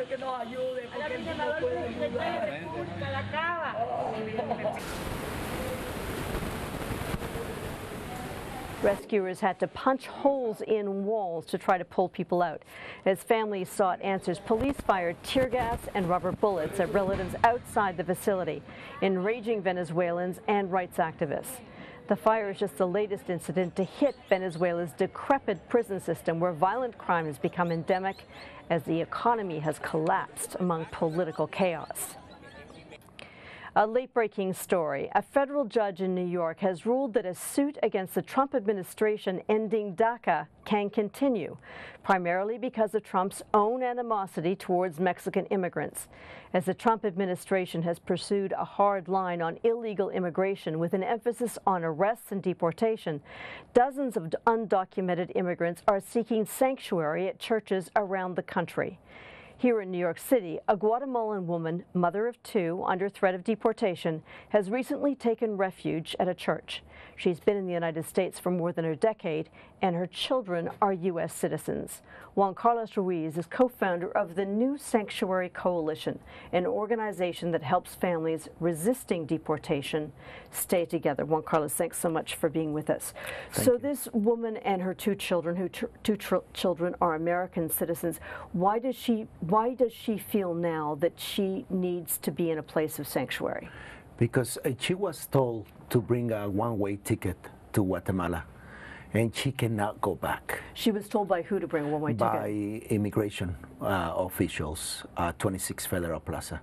que nos ayude, porque él no puede ayudar. Rescuers had to punch holes in walls to try to pull people out. As families sought answers, police fired tear gas and rubber bullets at relatives outside the facility, enraging Venezuelans and rights activists. The fire is just the latest incident to hit Venezuela's decrepit prison system, where violent crime has become endemic as the economy has collapsed among political chaos. A late-breaking story. A federal judge in New York has ruled that a suit against the Trump administration ending DACA can continue, primarily because of Trump's own animosity towards Mexican immigrants. As the Trump administration has pursued a hard line on illegal immigration with an emphasis on arrests and deportation, dozens of undocumented immigrants are seeking sanctuary at churches around the country. Here in New York City, a Guatemalan woman, mother of two, under threat of deportation, has recently taken refuge at a church. She's been in the United States for more than a decade, and her children are U.S. citizens. Juan Ruiz is co-founder of the New Sanctuary Coalition, an organization that helps families resisting deportation stay together. Juan Carlos, thanks so much for being with us. Thank you. This woman and her two children, children are American citizens. Why does she feel now that she needs to be in a place of sanctuary? Because she was told to bring a one-way ticket to Guatemala, and she cannot go back. She was told by who to bring a one-way ticket? By immigration officials at 26 Federal Plaza.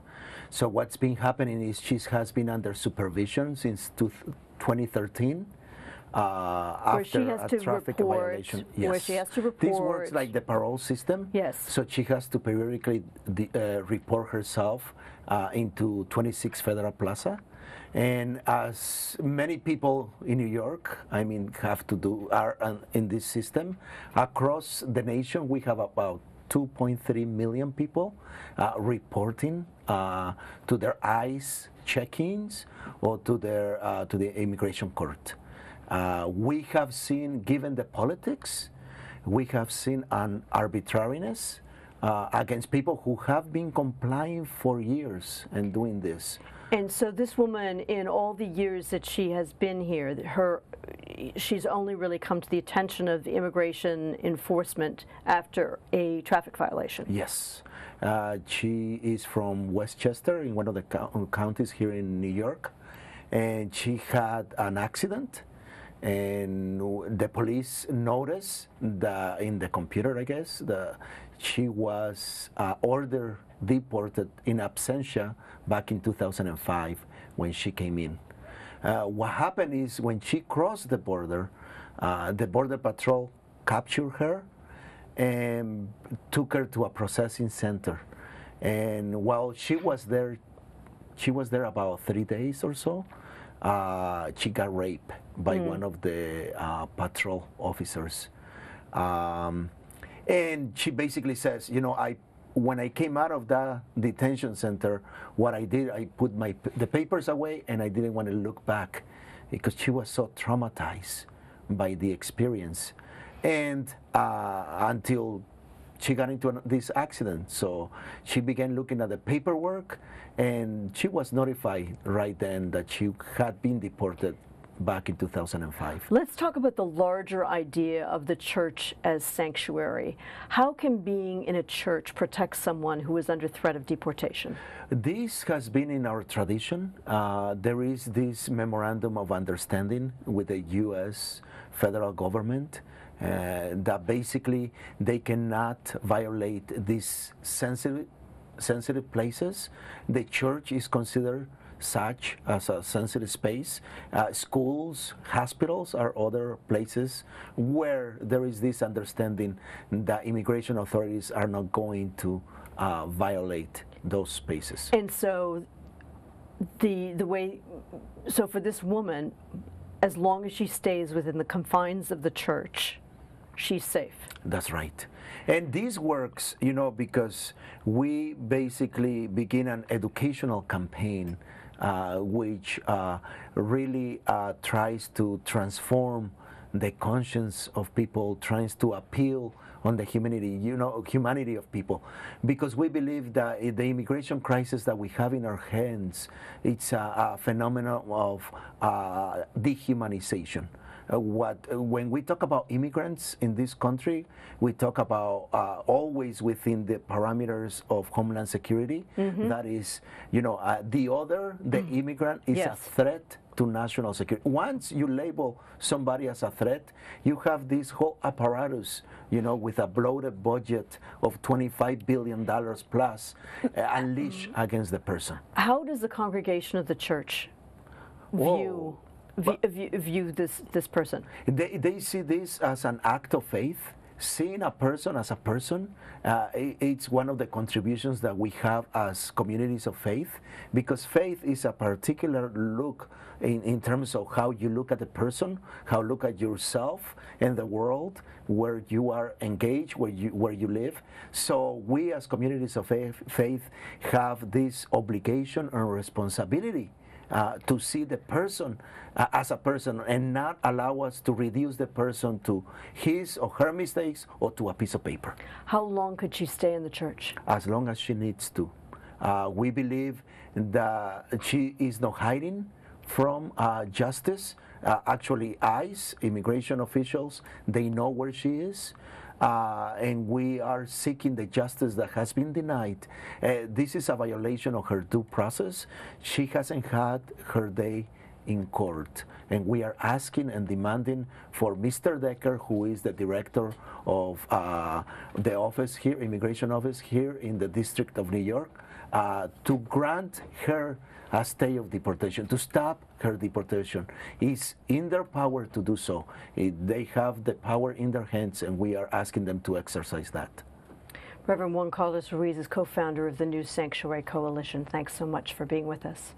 So what's been happening is she has been under supervision since 2013. Where she has to traffic report, violation. Yes. where she has to report. This works like the parole system. Yes. So she has to periodically report herself into 26 Federal Plaza. And as many people in New York, have to do, are in this system, across the nation we have about 2.3 million people reporting to their ICE check-ins or to the immigration court. We have seen, given the politics, we have seen an arbitrariness against people who have been complying for years and doing this. And so this woman, in all the years that she has been here, she's only really come to the attention of immigration enforcement after a traffic violation. Yes. She is from Westchester, in one of the counties here in New York, and she had an accident. And the police noticed that in the computer, I guess, she was ordered deported in absentia back in 2005 when she came in. What happened is when she crossed the Border Patrol captured her and took her to a processing center. And while she was there about 3 days or so. She got raped by one of the patrol officers. And she basically says, when I came out of the detention center, what I did, I put the papers away and I didn't want to look back because she was so traumatized by the experience. And until she got into this accident. So she began looking at the paperwork, and she was notified right then that she had been deported back in 2005. Let's talk about the larger idea of the church as sanctuary. How can being in a church protect someone who is under threat of deportation? This has been in our tradition. There is this memorandum of understanding with the U.S. federal government that basically they cannot violate these sensitive places. The church is considered such as a sensitive space. Schools, hospitals are other places where there is this understanding that immigration authorities are not going to violate those spaces. And so so for this woman, as long as she stays within the confines of the church, she's safe. That's right. And this works, because we basically begin an educational campaign which really tries to transform the conscience of people, tries to appeal on the humanity of people, because we believe that the immigration crisis that we have in our hands, it's a phenomenon of dehumanization. When we talk about immigrants in this country, we talk about always within the parameters of Homeland Security. That is, the other, the immigrant, is a threat to national security. Once you label somebody as a threat, you have this whole apparatus, with a bloated budget of $25 billion plus unleashed against the person. How does the congregation of the church view this person? They see this as an act of faith. Seeing a person as a person, it's one of the contributions that we have as communities of faith, because faith is a particular look in terms of how you look at the person, how you look at yourself and the world where you are engaged, where you live. So we as communities of faith have this obligation and responsibility to see the person as a person and not allow us to reduce the person to his or her mistakes or to a piece of paper. How long could she stay in the church? As long as she needs to. We believe that she is not hiding from justice. Actually, ICE, immigration officials, they know where she is. And we are seeking the justice that has been denied. This is a violation of her due process. She hasn't had her day in court. And we are asking and demanding for Mr. Decker, who is the director of the office here, immigration office here in the District of New York, to grant her a stay of deportation, to stop her deportation. It's in their power to do so. They have the power in their hands, and we are asking them to exercise that. Reverend Juan Ruiz is co-founder of the New Sanctuary Coalition. Thanks so much for being with us.